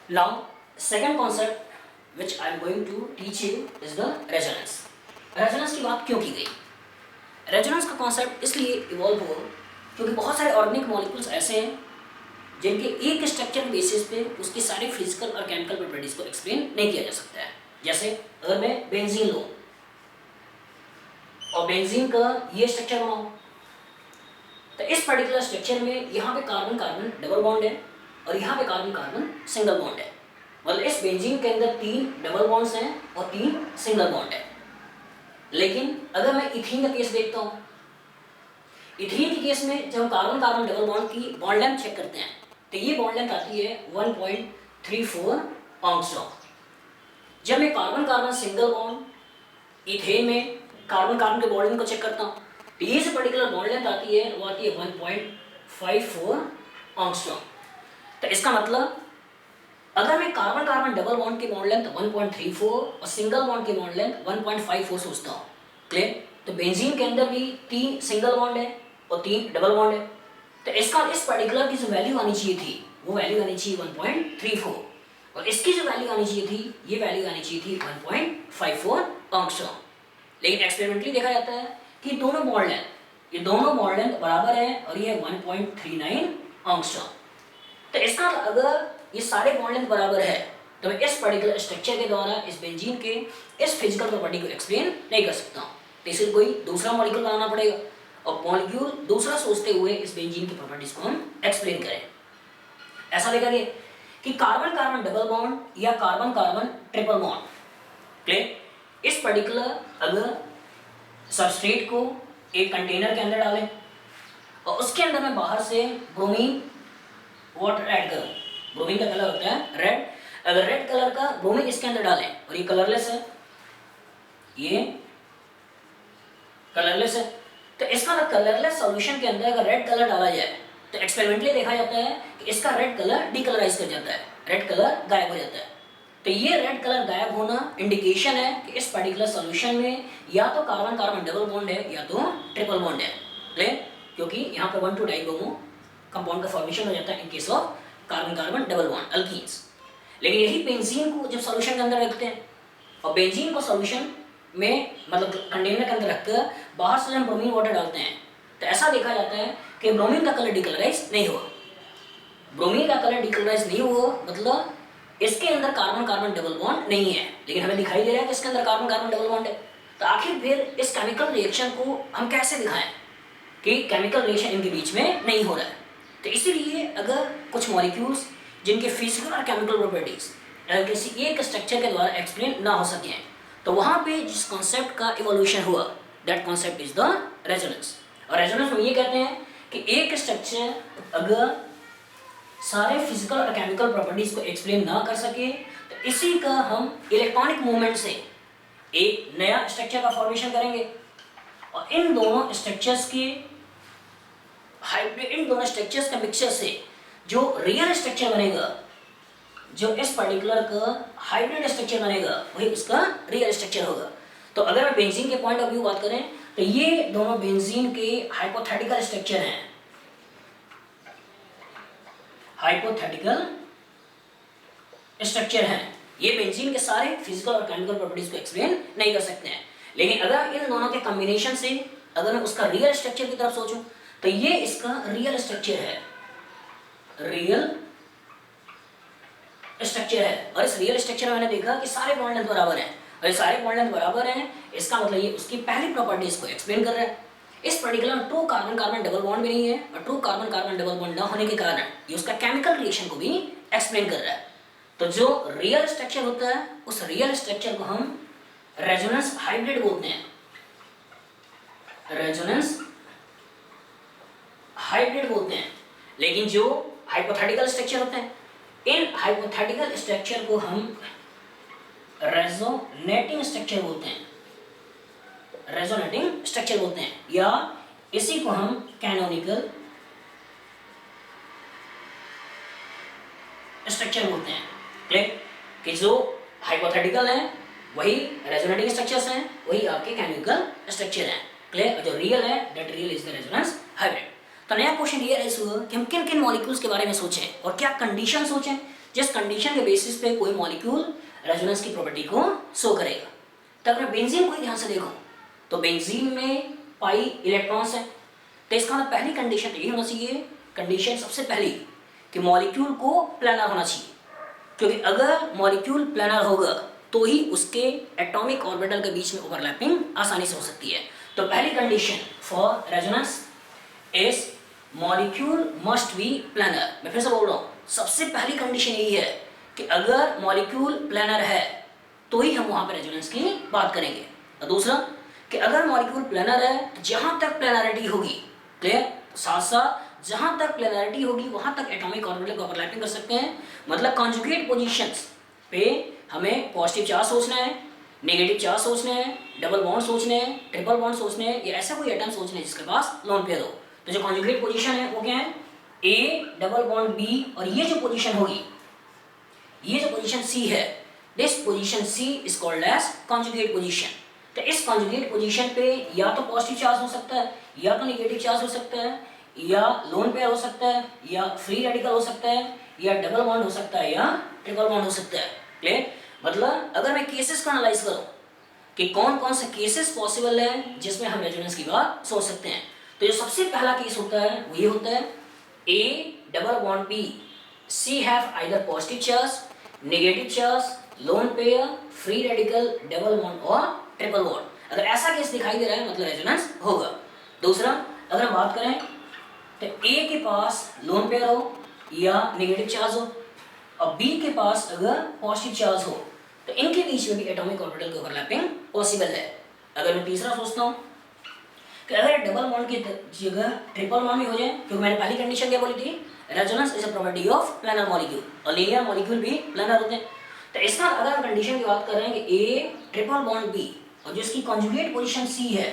Now, second concept which I am going to teach you is the resonance. Resonance की बात क्यों की गई? रेजोनेंस का कॉन्सेप्ट इसलिए इवॉल्व हुआ क्योंकि बहुत सारे ऑर्गेनिक मॉलिक्यूल्स ऐसे हैं जिनके एक स्ट्रक्चर बेसिस पे उसकी सारी फिजिकल और केमिकल प्रॉपर्टीज को एक्सप्लेन नहीं किया जा सकता है। जैसे अगर मैं बेंजीन लूँ और बेंजीन का ये स्ट्रक्चर बनाऊँ, तो इस पर्टिकुलर स्ट्रक्चर में यहाँ पे कार्बन कार्बन डबल बॉन्ड है और यहाँ पे कार्बन कार्बन सिंगल बॉन्ड है। मतलब इस बेंजीन के अंदर 3 डबल बॉन्ड्स हैं और 3 सिंगल बॉन्ड है। लेकिन अगर मैं इथीन का केस देखता हूँ, इथीन के केस में जब कार्बन कार्बन डबल बॉन्ड की बॉन्ड लेंथ चेक करते हैं तो ये बॉन्ड लेंथ आती है 1.34 एंगस्ट्रॉम। जब मैं carbon carbon single bond ethane में कार्बन कार्बन के बॉन्ड लेंथ को चेक करता हूँ तो ये जो पर्टिकुलर बॉन्ड लेंथ आती है वो आती है 1.54 एंगस्ट्रॉम। तो इसका मतलब अगर मैं कार्बन कार्बन डबल बॉन्ड की बॉन्ड लेंथ 1.34 और सिंगल बॉन्ड की बॉन्ड लेंथ 1.54 सोचता हूँ, क्लियर? तो बेंजीन के अंदर भी 3 सिंगल बॉन्ड है और 3 डबल बॉन्ड है। तो इसका इस पर्टिकुलर की जो वैल्यू आनी चाहिए थी वो वैल्यू आनी चाहिए 1.34 और इसकी जो वैल्यू आनी चाहिए थी ये वैल्यू आनी चाहिए थी 1.54 एंगस्ट्रॉम। लेकिन एक्सपेरिमेंटली देखा जाता है कि दोनों बॉन्ड लेंथ बराबर है और ये 1.39 एंगस्ट्रॉम। तो इसका अगर ये सारे बॉन्ड लेंथ बराबर है तो मैं इस पर्टिकुलर स्ट्रक्चर के द्वारा इस बेंजीन के इस फिजिकल प्रॉपर्टी को एक्सप्लेन नहीं कर सकता हूँ। तो इसे कोई दूसरा मॉलिक्यूल बनाना पड़ेगा और मॉलिक्यूल दूसरा सोचते हुए इस बेंजीन की प्रॉपर्टीज को हम एक्सप्लेन करें। ऐसा देखा गया कि कार्बन कार्बन डबल बॉन्ड या carbon carbon triple bond, clear? इस पर्टिकुलर अगर सबस्ट्रेट को एक कंटेनर के अंदर डालें और उसके अंदर मैं बाहर से ब्रोमीन वाटर ऐड करूं, ब्रोमीन का कलर होता है रेड, अगर रेड कलर का ब्रोमीन इसके अंदर डालें और ये कलरलेस है, ये कलरलेस है, तो इसका कलरलेस सॉल्यूशन के अंदर अगर रेड कलर डाला जाए तो एक्सपेरिमेंटली देखा जाता है कि इसका रेड कलर डीकलराइज कर जाता है, रेड कलर गायब हो जाता है। तो ये रेड कलर गायब होना इंडिकेशन है कि इस पर्टिकुलर सॉल्यूशन में या तो कार्बन कार्बन डबल बॉन्ड है या तो ट्रिपल बॉन्ड है, क्लियर? क्योंकि यहाँ पर 1,2 डाइब्रोमो कंपाउंड का फॉर्मेशन हो जाता है in case of carbon carbon double bond alkenes. लेकिन यही बेंजीन को जब सॉल्यूशन के अंदर रखते हैं और बेंजीन को सॉल्यूशन में मतलब कंटेनर के अंदर रखकर बाहर से जब ब्रोमीन वाटर डालते हैं तो ऐसा देखा जाता है कि ब्रोमीन का कलर डिकलराइज नहीं हुआ। ब्रोमीन का कलर डिकलराइज नहीं हुआ मतलब इसके अंदर कार्बन कार्बन डबल बॉन्ड नहीं है, लेकिन हमें दिखाई दे रहा है कि इसके अंदर कार्बन कार्बन डबल बॉन्ड है। तो आखिर फिर इस केमिकल रिएक्शन को हम कैसे दिखाएं कि केमिकल रिएक्शन इनके बीच में नहीं हो रहा है? तो इसीलिए अगर कुछ मॉलिक्यूल्स जिनके फिजिकल और केमिकल प्रॉपर्टीज अगर किसी एक स्ट्रक्चर के द्वारा एक्सप्लेन ना हो सके तो वहाँ पे जिस कॉन्सेप्ट का इवोल्यूशन हुआ that concept is the resonance. और रेजोनेंस में ये कहते हैं कि एक स्ट्रक्चर अगर सारे फिजिकल और केमिकल प्रॉपर्टीज को एक्सप्लेन ना कर सके तो इसी का हम इलेक्ट्रॉनिक मूवमेंट से एक नया स्ट्रक्चर का फॉर्मेशन करेंगे और इन दोनों स्ट्रक्चर्स का मिक्सचर से जो रियल स्ट्रक्चर बनेगा, जो इस पर्टिकुलर का हाइब्रिड स्ट्रक्चर बनेगा वही इसका रियल स्ट्रक्चर होगा। तो अगर मैं बेंजीन के पॉइंट ऑफ व्यू बात करें तो ये दोनों बेंजीन के हाइपोथेटिकल स्ट्रक्चर हैं, हाइपोथेटिकल स्ट्रक्चर हैं। ये बेंजीन के सारे फिजिकल और केमिकल प्रॉपर्टीज को एक्सप्लेन नहीं कर सकते हैं। लेकिन अगर इन दोनों के कॉम्बिनेशन से अगर मैं उसका रियल स्ट्रक्चर की तरफ सोचूं तो ये इसका रियल स्ट्रक्चर है, रियल स्ट्रक्चर है। और इस रियल स्ट्रक्चर में मैंने देखा कि सारे बॉन्ड लेंथ बराबर हैं और ये सारे बॉन्ड लेंथ बराबर हैं, इसका मतलब ये उसकी पहली प्रॉपर्टीज को एक्सप्लेन कर रहा है। इस particular 2 carbon carbon double bond भी नहीं है और 2 कार्बन कार्बन डबल बॉन्ड ना होने के कारण ये उसका केमिकल रिएक्शन को भी एक्सप्लेन कर रहा है। तो जो रियल स्ट्रक्चर होता है उस रियल स्ट्रक्चर को हम रेजोनेंस हाइब्रिड बोलते हैं, रेजोनेंस हाइब्रिड बोलते हैं। लेकिन जो हाइपोथेटिकल स्ट्रक्चर होते हैं इन हाइपोथेटिकल स्ट्रक्चर को हम रेजोनेटिंग स्ट्रक्चर बोलते हैं, रेजोनेटिंग स्ट्रक्चर बोलते हैं या इसी को हम कैनोनिकल स्ट्रक्चर बोलते हैं, क्लियर? कि जो हाइपोथेटिकल है वही रेजोनेटिंग स्ट्रक्चर्स हैं, वही आपके कैनोनिकल स्ट्रक्चर हैं, क्लियर? जो रियल है that real is the resonance hybrid. तो नया क्वेश्चन ये राइज हुआ कि हम किन किन मॉलिक्यूल्स के बारे में सोचें और क्या कंडीशन सोचें जिस कंडीशन के बेसिस पे कोई मॉलिक्यूल रेजोनेंस की प्रॉपर्टी को शो करेगा। तो अगर बेंजीन को ध्यान से देखो तो बेंजीन में पाई इलेक्ट्रॉन्स है, तो इसका मतलब पहली कंडीशन तो ये होना चाहिए, कंडीशन सबसे पहली कि मॉलिक्यूल को प्लानर होना चाहिए, क्योंकि अगर मॉलिक्यूल प्लानर होगा तो ही उसके एटॉमिक ऑर्बिटल के बीच में ओवरलैपिंग आसानी से हो सकती है। तो पहली condition for resonance is molecule must be planar. मैं फिर से बोल रहा हूँ, सबसे पहली कंडीशन यही है कि अगर मॉलिक्यूल प्लानर है तो ही हम वहां पर रेजोनेंस की बात करेंगे। और दूसरा कि अगर मॉलिक्यूल प्लानर है तो जहां तक प्लानरिटी होगी, क्लियर, साथ साथ जहां तक प्लानरिटी होगी वहां तक एटॉमिक ऑर्बिटल को ओवरलैपिंग कर सकते हैं। मतलब कॉन्जुगेट पोजीशंस पे हमें पॉजिटिव चार्ज सोचना है, नेगेटिव चार्ज सोचना है, डबल बॉन्ड सोचने हैं, ट्रिपल बॉन्ड सोचने हैं, या ऐसा कोई एटम सोचना है जिसके पास लोन पेयर हो। तो जो कॉन्जुगेट पोजीशन है वो क्या है, ए डबल बॉन्ड बी, और ये जो पोजीशन होगी, ये जो पोजीशन सी है, this position C is called as conjugate position. तो इस कॉन्जुगेट पोजीशन पे या तो पॉजिटिव चार्ज हो सकता है, या तो नेगेटिव चार्ज हो सकता है, या लोन पेयर हो सकता है, या फ्री रेडिकल हो सकता है, या डबल बॉन्ड हो सकता है, या ट्रिपल बॉन्ड हो सकता है। क्लियर? मतलब अगर मैं केसेस का एनालाइज करूं कि कौन कौन से केसेस पॉसिबल है जिसमें हम रेजोनेंस की बात सोच सकते हैं, तो जो सबसे पहला केस होता है वो ये होता है, A double bond B, C have either positive charge, negative charge, lone pair, free radical, double bond और ट्रिपल बॉन्ड। अगर ऐसा केस दिखाई दे रहा है मतलब रेजोनेंस होगा। दूसरा, अगर हम बात करें तो ए के पास लोन पेयर हो या नेगेटिव चार्ज हो, और बी के पास अगर पॉजिटिव चार्ज हो, तो इनके बीच में भी एटॉमिक ऑर्बिटल की ओवरलैपिंग पॉसिबल है। अगर मैं तीसरा सोचता हूँ कि अगर डबल बॉन्ड की जगह ट्रिपल बॉन्ड भी हो जाए, क्योंकि मैंने पहली कंडीशन क्या बोली थी, resonance is a property of planar molecule, और लीनियर मॉलिक्यूल भी प्लानर होते हैं। तो इसका अगर हम कंडीशन की बात कर रहे हैं कि ए ट्रिपल बॉन्ड बी, और जिसकी कॉन्जुगेट पोजीशन सी है,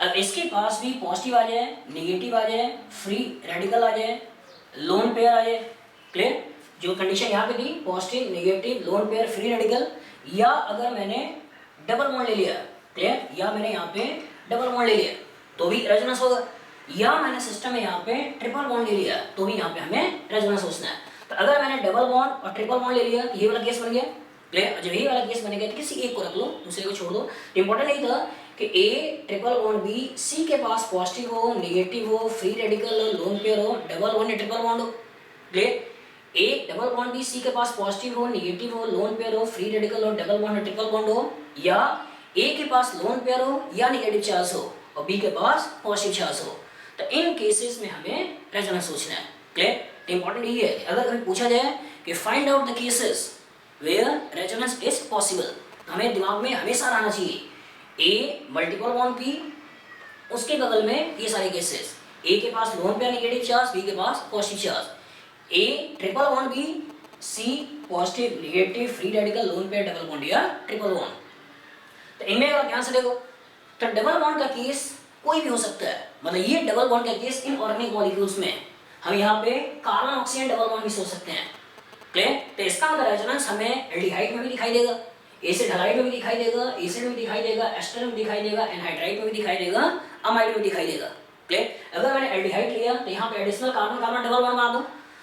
अब इसके पास भी पॉजिटिव आ जाए, नेगेटिव आ जाए, फ्री रेडिकल आ जाए, लोन पेयर आ जाए। क्लियर? जो कंडीशन यहाँ पे थी, positive, negative, lone pair, free radical, या अगर मैंने डबल बॉन्ड ले लिया, क्लियर, या मैंने यहाँ पे डबल बॉन्ड ले लिया तो भी रेजोनेंस होगा, या मैंने सिस्टम में यहाँ पे ट्रिपल बॉन्ड ले लिया तो भी यहाँ पे हमें रेजोनेंस सोचना है। तो अगर मैंने डबल बॉन्ड और ट्रिपल बॉन्ड ले लिया तो ये वाला केस बन गया। क्लियर? जब यही वाला केस बनेगा तो किसी एक को रख लो, दूसरे को छोड़ दो। इंपॉर्टेंट यही था कि A triple bond B, C के पास पॉजिटिव हो, नेगेटिव हो, फ्री रेडिकल हो, लोन पेयर हो, डबल बॉन्ड या ट्रिपल बॉन्ड हो। Clear? A double bond B, C के पास पॉजिटिव हो, नेगेटिव हो, लोन पेयर हो, फ्री रेडिकल हो, डबल बॉन्ड या ट्रिपल बॉन्ड हो, या ए के पास लोन पेयर हो या नेगेटिव चार्ज हो और बी के पास पॉजिटिव चार्ज हो। तो इन केसेस में हमें रेजोनेंस सोचना है। क्लियर? इंपॉर्टेंट ये है, अगर हमें पूछा जाए कि find out the cases where resonance is possible, तो हमें दिमाग में हमेशा रहना चाहिए ए मल्टीपल बॉन्ड बी, उसके बगल में ये सारे केसेस, ए के पास lone pair negative charge, B के पास positive charge, A triple bond B, C positive negative free radical lone pair double bond या ट्रिपल बॉन्ड। तो इनमें अगर ध्यान से देखो तो डबल बॉन्ड का केस कोई भी हो सकता है, मतलब ये डबल बॉन्ड का केस इनऑर्गेनिक मॉलिक्यूल्स में हम यहाँ पे कार्बन ऑक्सीजन डबल बॉन्ड भी सोच सकते हैं। क्लियर? तो इसका मतलब रेजोनेंस हमें एल्डिहाइड में भी दिखाई देगा, एसिड हैलाइड में भी दिखाई देगा, एसिड में भी दिखाई देगा, एस्टर में भी दिखाई देगा, एनहाइड्राइड में भी दिखाई देगा, अमाइड में दिखाई देगा। क्लियर? अगर मैंने एल्डिहाइड लिया तो यहाँ पे additional carbon carbon double bond बना दूं,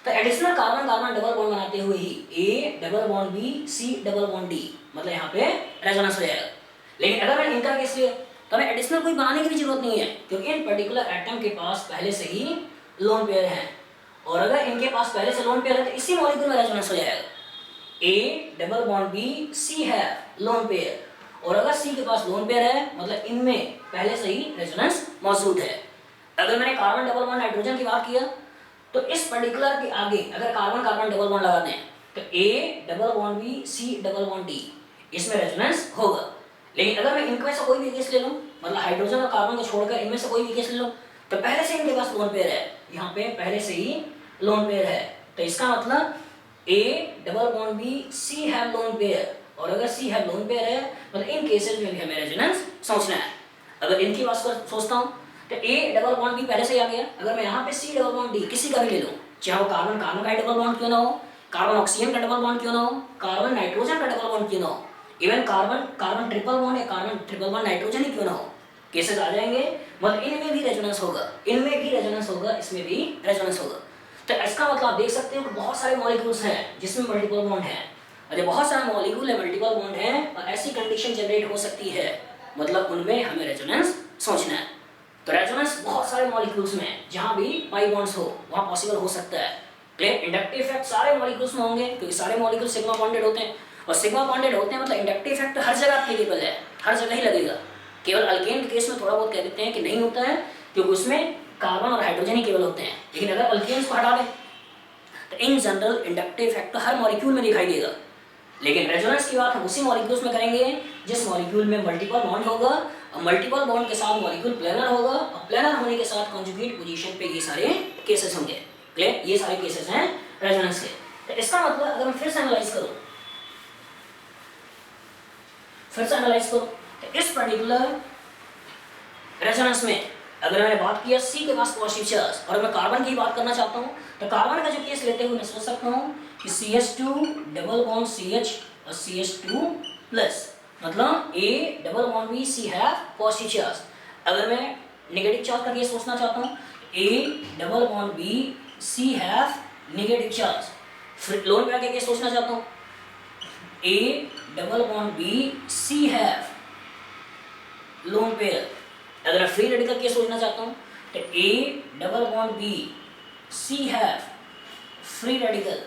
तो additional carbon carbon double bond बनाते हुए ही A double bond B, C double bond D, मतलब यहाँ पे रेजोनेंस हो जाएगा। लेकिन अगर मैंने इनका केस लिया तो हमें एडिशनल कोई बनाने की भी जरूरत नहीं है, क्योंकि इन पर्टिकुलर एटम के पास पहले से ही लोन पेयर है, और अगर इनके पास पहले से लोन पेयर है तो इसी मॉलिक्यूल में रेजोनेंस हो जाएगा। ए डबल बॉन्ड बी, सी है लोन पेयर, और अगर सी के पास लोन पेयर है मतलब इनमें पहले से ही रेजोनेंस मौजूद है। अगर मैंने कार्बन डबल बॉन्ड नाइट्रोजन की बात किया तो इस पर्टिकुलर के आगे अगर कार्बन कार्बन डबल बॉन्ड लगा दें तो A double bond B, C double bond D, इसमें रेजोनेंस होगा। लेकिन अगर मैं इनमें से कोई भी केस ले लूं, मतलब हाइड्रोजन और कार्बन को छोड़कर इनमें से कोई भी केस ले लूं, तो पहले से इनके पास लोन पेयर है, यहाँ पे पहले से ही लोन पेयर है, तो इसका मतलब A double bond B, C have lone pair, और अगर सी हैव लोन पेयर है मतलब इन केसेस में भी हमें रेजोनेंस सोचना है। अगर इनकी बात कर सोचता हूँ तो ए डबल बॉन्ड बी पहले से ही आ गया, अगर मैं यहाँ पे सी डबल बॉन्ड डी किसी का भी ले लूँ, चाहे वो कार्बन कार्बन का डबल बॉन्ड क्यों ना हो, कार्बन ऑक्सीजन का डबल बॉन्ड क्यों ना हो, कार्बन नाइट्रोजन का डबल बॉन्ड क्यों ना हो, even carbon carbon triple bond या कार्बन ट्रिपल बॉन्ड नाइट्रोजन ही क्यों ना हो, केसेस आ जाएंगे, मतलब इनमें भी रेजोनेंस होगा, इनमें भी रेजोनेंस होगा, इसमें भी रेजोनेंस होगा। तो इसका मतलब आप देख सकते हो कि बहुत सारे मॉलिक्यूल्स हैं जिसमें मल्टीपल बॉन्ड है, और जब बहुत सारे मॉलिक्यूल है मल्टीपल बॉन्ड है और ऐसी कंडीशन जनरेट हो सकती है, मतलब उनमें हमें रेजोनेंस सोचना है। तो रेजोनेंस बहुत सारे मॉलिक्यूल्स में जहां भी पाई बॉन्ड्स हो वहां पॉसिबल हो सकता है। क्लियर? इंडक्टिव इफेक्ट सारे मॉलिक्यूल्स में होंगे क्योंकि सारे मॉलिक्यूल सिग्मा बॉन्डेड होते हैं, और सिग्मा बॉन्डेड होते हैं मतलब इंडक्टिव इफेक्ट हर जगह एप्लीकेबल है, हर जगह ही लगेगा। केवल अल्केन के केस में थोड़ा बहुत कह देते हैं कि नहीं होता है क्योंकि उसमें कार्बन और हाइड्रोजन ही केवल होते हैं, लेकिन अगर अल्केन्स को हटा दें तो इन जनरल इंडक्टिव इफेक्ट तो हर मॉलिक्यूल में दिखाई देगा। लेकिन रेजोनेंस की बात हम उसी मॉलिक्यूल्स में करेंगे जिस मॉलिक्यूल में मल्टीपल बॉन्ड होगा, और मल्टीपल बॉन्ड के साथ मॉलिक्यूल प्लेनर होगा, और प्लेनर होने के साथ कॉन्जुगेट पोजीशन पे ये सारे केसेस होंगे। क्लियर? ये सारे केसेस हैं रेजोनेंस के। तो इसका मतलब अगर मैं फिर से एनालाइज करूं तो इस पर्टिकुलर रेजोनेंस में अगर मैंने बात किया सी के पास पॉजिटिव चार्ज, और मैं कार्बन की बात करना चाहता हूं तो कार्बन का जो केस लेते हुए मैं सोच सकता हूं कि CH2 डबल बॉन्ड CH और CH2 प्लस, मतलब A double bond B C have positive charge. अगर मैं नेगेटिव चार्ज का केस सोचना चाहता हूं A double bond B C have negative charge. फिर लोन पेयर का केस सोचना चाहता हूं A double bond B C have lone pair. अगर मैं फ्री रेडिकल केस सोचना चाहता हूं तो A double bond B C have free radical.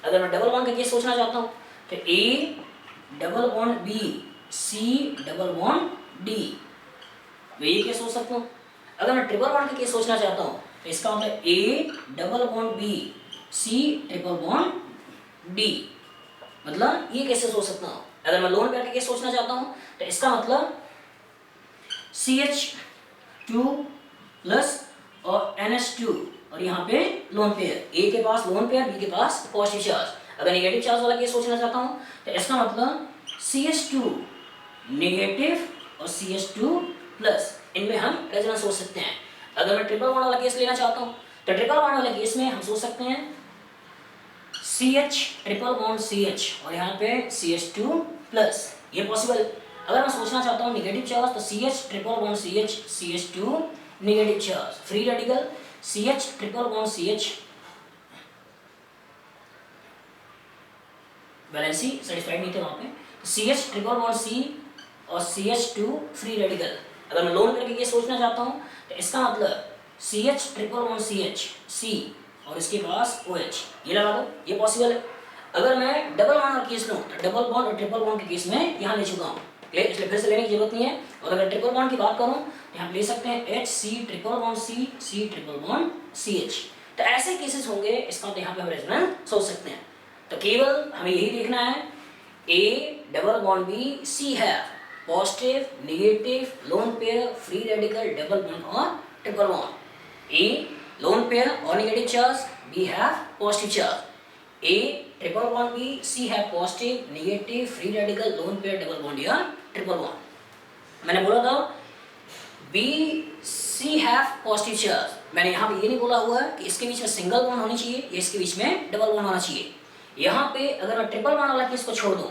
अगर मैं डबल बॉन्ड का केस सोचना चाहता हूं तो A double bond B C double bond D, मैं ये केस सोच सकता हूं। अगर मैं ट्रिपल बॉन्ड का केस सोचना चाहता हूं तो इसका मतलब A double bond B C triple bond D, मतलब ये कैसे सोच सकता हूं। अगर मैं लोन पेयर का केस सोचना चाहता हूं तो इसका मतलब CH2 प्लस और NH2, और यहाँ पे लोन पेयर, A के पास लोन पेयर B के पास पॉजिटिव चार्ज। अगर नेगेटिव चार्ज वाला केस सोचना चाहता हूँ तो इसका मतलब CH2 नेगेटिव और CH2 प्लस, इनमें हम रेजोनेंस सोच सकते हैं। अगर मैं ट्रिपल बॉन्ड वाला केस लेना चाहता हूँ तो ट्रिपल बॉन्ड वाले केस में हम सोच सकते हैं CH ट्रिपल बॉन्ड CH और यहाँ पे CH2 प्लस, ये पॉसिबल। अगर मैं सोचना चाहता हूँ नेगेटिव चार्ज तो CH triple bond CH CH2 negative charge, free radical CH triple bond CH, valency satisfied नहीं थे वहां पे, CH ट्रिपल बॉन्ड C और CH2 फ्री रेडिकल। अगर मैं लोन करके ये सोचना चाहता हूँ तो इसका मतलब CH triple bond CH C और इसके पास OH, ये लगा दो, ये पॉसिबल है। अगर मैं डबल बॉन्ड का केस लूँ तो डबल बॉन्ड और ट्रिपल बॉन्ड के केस में यहाँ ले चुका हूँ, इसलिए फिर से लेने की जरूरत नहीं है। और अगर ट्रिपल बॉन्ड की बात करूँ तो यहाँ ले सकते हैं HC triple bond C C triple bond CH। तो ऐसे केसेस होंगे, इसका तो यहाँ पे हम रेजोनेंस सोच सकते हैं। तो केवल हमें यही देखना है A double bond B C है positive negative lone pair free radical double bond और triple bond. A lone pair और negative charge, B have positive charge. A triple bond B C have positive negative free radical lone pair double bond या triple bond. मैंने बोला था B C have positive charge, मैंने यहाँ पे ये नहीं बोला हुआ कि इसके बीच में सिंगल बॉन्ड होनी चाहिए या इसके बीच में डबल बॉन्ड होना चाहिए। यहाँ पे अगर मैं ट्रिपल बॉन्ड वाला केस को छोड़ दूँ,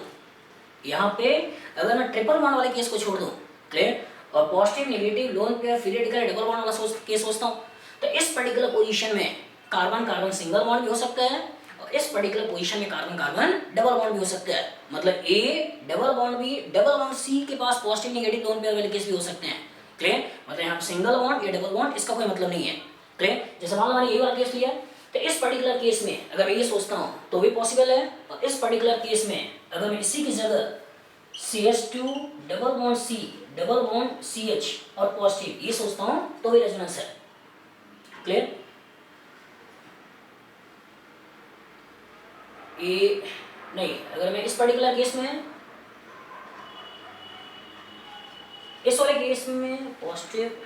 यहाँ पे अगर मैं ट्रिपल बॉन्ड वाले केस को छोड़ दूँ, क्लियर, और positive negative lone pair free radical double bond वाला केस सोचता हूँ, तो इस पर्टिकुलर पोजीशन में कार्बन कार्बन सिंगल बॉन्ड भी हो सकता है और इस पर्टिकुलर पोजीशन में कार्बन कार्बन डबल बॉन्ड भी हो सकता है। मतलब A double bond B double bond C के पास पॉजिटिव नेगेटिव लोन पेयर वाले केस भी हो सकते हैं। क्लियर, मतलब यहाँ पे सिंगल बॉन्ड या डबल बॉन्ड इसका कोई मतलब नहीं है। क्लियर, जैसे मान लो मैंने ये वाला केस लिया तो इस पर्टिकुलर केस में अगर मैं ये सोचता हूँ तो भी पॉसिबल है, और इस पर्टिकुलर केस में अगर मैं इसी की जगह CH2 double bond C double bond CH और पॉजिटिव ये सोचता हूँ तो भी रेजोनेंस है। क्लियर, ये नहीं, अगर मैं इस पर्टिकुलर केस में इस वाले केस में पॉजिटिव